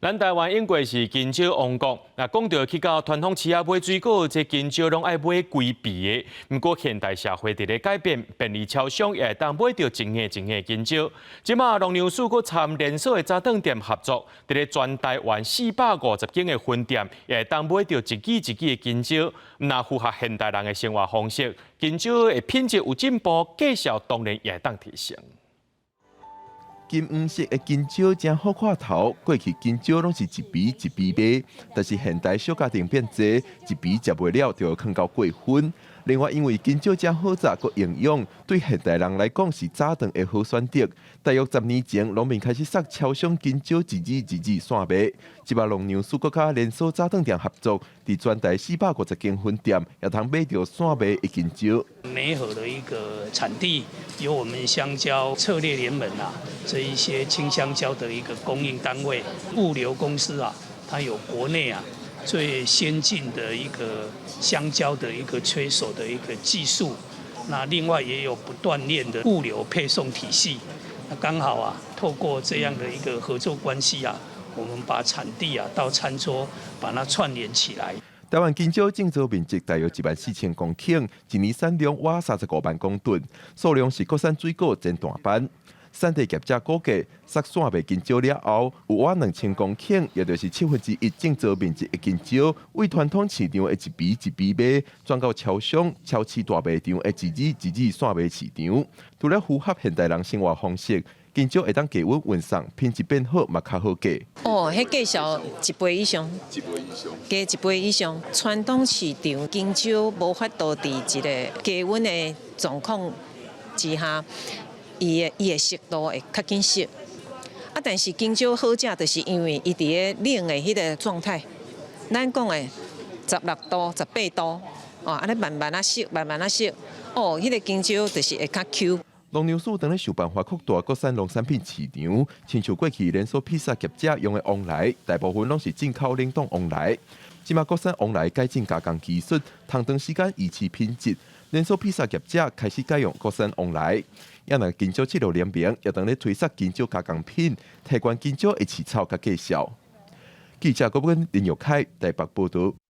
咱台湾英国是金蕉王国，讲到去到传统市啊买水果，这金蕉拢爱买贵币的。不过现代社会伫咧改变，便利超商也会当买到一盒金蕉。即马农粮署佮参连锁的早顿店合作，伫咧全台湾450间的分店，也会当买到一支的金蕉。那符合现代人的生活方式，金蕉的品质有进步，价销当然也会当提升。金黄色的金蕉真好看头，过去金蕉拢是一皮一皮卖，但是现代小家庭变多，一皮食袂了就要放到过分。另外，因为金蕉真好食，佮营养，对现代人来讲是早顿的好选择。大约10年前，农民开始杀超商金蕉一支线卖。即马农粮署佮佮连锁早顿店合作，伫全台450间分店，也通买到线卖的金蕉。梅河的一个产地，有我们香蕉策略联盟这一些青香蕉的一个供应单位，物流公司它有国内最先进的一个香蕉的一个催熟的一个技术，那另外也有不断链的物流配送体系，那刚好透过这样的一个合作关系我们把产地到餐桌把它串联起来。台湾金蕉种植面积大约14000公顷，一年产量约35万公吨，数量是国产水果前大班。产地业者估计，杀线卖金蕉了后，有约2000公顷，也就是1/7种植面积的金蕉，为传统市场的一皮一皮卖，转到超商、超市大卖场的一支线卖市场。除了符合现代人生活方式，金蕉会当加温运送，品质变好嘛较好价。迄价销1倍以上，加1倍以上。传统市场金蕉无法度伫一个加温的状况之下。伊的熟度会较紧熟，但是金蕉好食，就是因为伊伫个冷的迄个状态，咱讲的16度、18度，安尼慢慢熟，迄个金蕉就是会较 Q。农粮署当咧想办法扩大国产农产品市场，亲像过去连锁披萨业者用的旺来，大部分拢是进口冷冻旺来。即马国产旺来改进加工技术，通长时间维持品质。连锁披萨业者开始改用国产旺来，也让金蕉质量联名，也当咧推出金蕉加工品，提高金蕉的市草甲价销。记者郭文林玉凯台北报道。